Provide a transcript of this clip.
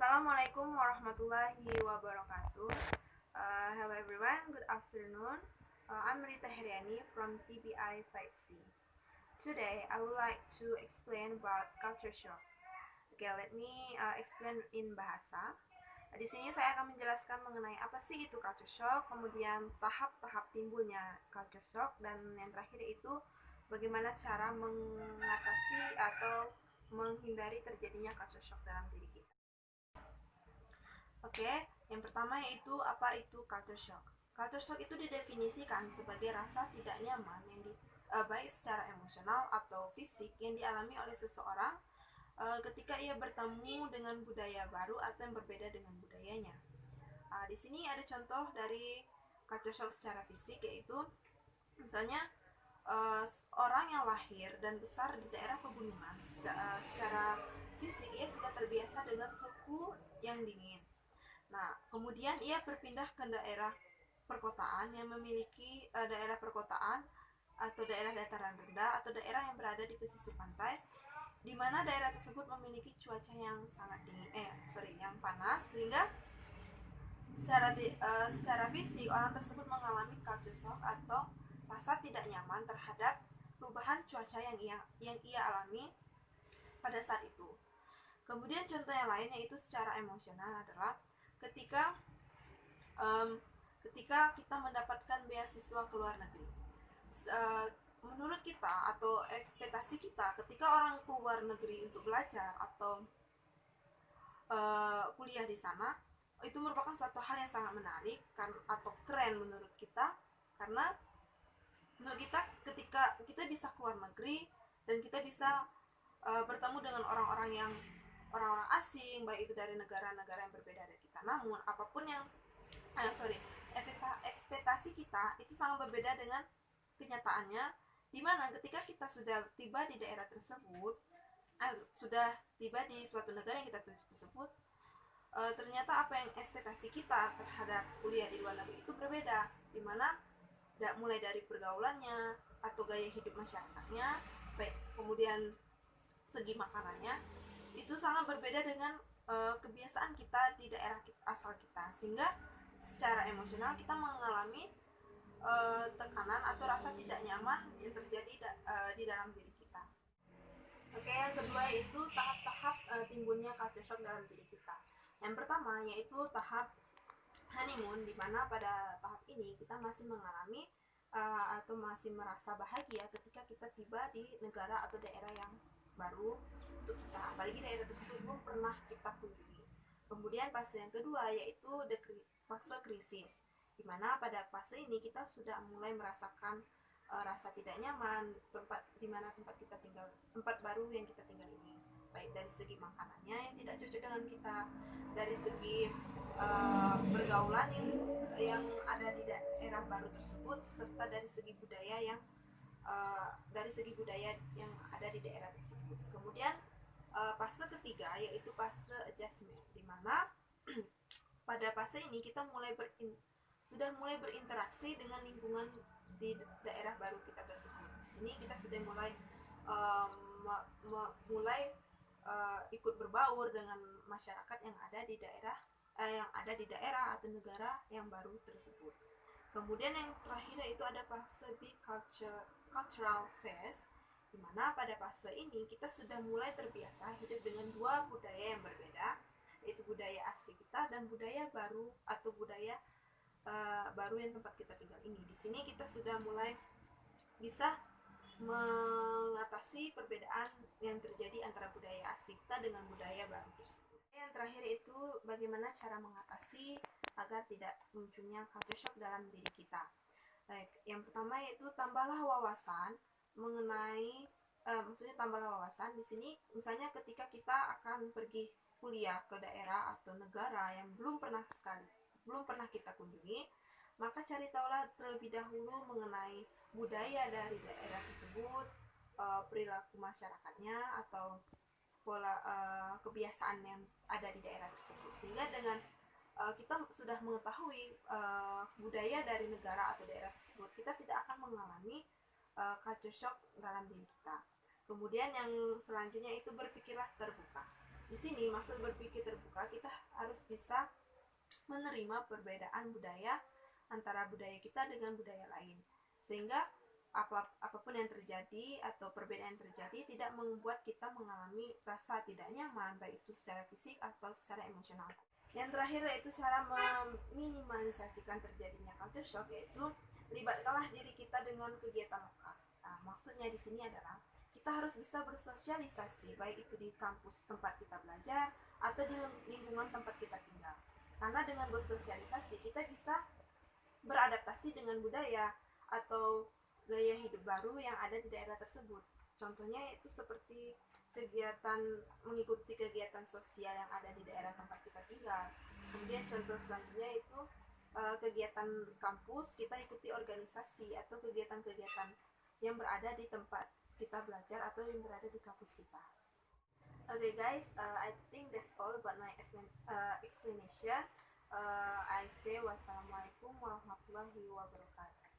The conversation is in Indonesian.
Assalamualaikum warahmatullahi wabarakatuh. Hello everyone, good afternoon. I'm Rita Heriani from TBI 5C. Today I would like to explain about culture shock. Okay, let me explain in bahasa. Di sini saya akan menjelaskan mengenai apa sih itu culture shock, kemudian tahap-tahap timbulnya culture shock, dan yang terakhir itu bagaimana cara mengatasi atau menghindari terjadinya culture shock dalam diri kita. Oke, yang pertama yaitu apa itu culture shock. Culture shock itu didefinisikan sebagai rasa tidak nyaman yang baik secara emosional atau fisik yang dialami oleh seseorang ketika ia bertemu dengan budaya baru atau yang berbeda dengan budayanya. Di sini ada contoh dari culture shock secara fisik, yaitu misalnya orang yang lahir dan besar di daerah pegunungan, secara fisik ia sudah terbiasa dengan suhu yang dingin. Nah, kemudian ia berpindah ke daerah perkotaan yang memiliki daerah perkotaan atau daerah dataran rendah atau daerah yang berada di pesisir pantai, di mana daerah tersebut memiliki cuaca yang sangat dingin, yang panas, sehingga secara fisik orang tersebut mengalami culture shock atau rasa tidak nyaman terhadap perubahan cuaca yang ia alami pada saat itu. Kemudian contoh yang lain yaitu secara emosional adalah ketika kita mendapatkan beasiswa ke luar negeri. Menurut kita atau ekspektasi kita ketika orang keluar negeri untuk belajar atau kuliah di sana, itu merupakan suatu hal yang sangat menarik atau keren menurut kita, karena menurut kita ketika kita bisa keluar negeri dan kita bisa bertemu dengan orang-orang asing, baik itu dari negara-negara yang berbeda dari kita. Namun apapun yang ekspektasi kita itu sangat berbeda dengan kenyataannya, di mana ketika kita sudah tiba di daerah tersebut, sudah tiba di suatu negara yang kita tuju tersebut, ternyata apa yang ekspektasi kita terhadap kuliah di luar negeri itu berbeda, di mana mulai dari pergaulannya atau gaya hidup masyarakatnya, baik kemudian segi makanannya, itu sangat berbeda dengan kebiasaan kita di daerah asal kita, sehingga secara emosional kita mengalami tekanan atau rasa tidak nyaman yang terjadi di dalam diri kita. Oke, yang kedua yaitu tahap-tahap timbulnya culture shock dalam diri kita. Yang pertama yaitu tahap honeymoon, di mana pada tahap ini kita masih mengalami atau masih merasa bahagia ketika kita tiba di negara atau daerah yang baru untuk kita, apalagi daerah tersebut belum pernah kita kunjungi. Kemudian fase yang kedua yaitu fase krisis, di mana pada fase ini kita sudah mulai merasakan rasa tidak nyaman tempat baru yang kita tinggal ini, baik dari segi makanannya yang tidak cocok dengan kita, dari segi pergaulan yang ada di daerah baru tersebut, serta dari segi budaya yang ada di daerah tersebut. Kemudian fase ketiga yaitu fase adjustment, di mana pada fase ini kita sudah mulai berinteraksi dengan lingkungan di daerah baru kita tersebut. Di sini kita sudah mulai ikut berbaur dengan masyarakat yang ada di daerah atau negara yang baru tersebut. Kemudian yang terakhir itu ada fase big cultural phase, di mana pada fase ini kita sudah mulai terbiasa hidup dengan dua budaya yang berbeda, yaitu budaya asli kita dan budaya baru atau budaya baru yang tempat kita tinggal ini. Di sini kita sudah mulai bisa mengatasi perbedaan yang terjadi antara budaya asli kita dengan budaya baru tersebut. Yang terakhir itu bagaimana cara mengatasi agar tidak munculnya culture shock dalam diri kita. Baik, yang pertama yaitu tambahlah wawasan mengenai tambahlah wawasan di sini. Misalnya ketika kita akan pergi kuliah ke daerah atau negara yang belum pernah kita kunjungi, maka cari tahulah terlebih dahulu mengenai budaya dari daerah tersebut, perilaku masyarakatnya atau pola kebiasaan yang ada di daerah tersebut, sehingga dengan kita sudah mengetahui budaya dari negara atau daerah tersebut, kita tidak akan mengalami culture shock dalam diri kita. Kemudian yang selanjutnya itu berpikirlah terbuka. Di sini maksud berpikir terbuka, kita harus bisa menerima perbedaan budaya antara budaya kita dengan budaya lain, sehingga apapun yang terjadi atau perbedaan yang terjadi tidak membuat kita mengalami rasa tidak nyaman, baik itu secara fisik atau secara emosional. Yang terakhir yaitu cara meminimalisasikan terjadinya culture shock, yaitu libatkanlah diri kita dengan kegiatan lokal. Nah, maksudnya di sini adalah kita harus bisa bersosialisasi, baik itu di kampus tempat kita belajar atau di lingkungan tempat kita tinggal. Karena dengan bersosialisasi kita bisa beradaptasi dengan budaya atau gaya hidup baru yang ada di daerah tersebut. Contohnya itu seperti mengikuti kegiatan sosial yang ada di daerah tempat kita tinggal. Kemudian contoh selanjutnya itu kegiatan kampus, kita ikuti organisasi atau kegiatan-kegiatan yang berada di tempat kita belajar atau yang berada di kampus kita. Okay guys, I think that's all about my explanation. I say wassalamualaikum warahmatullahi wabarakatuh.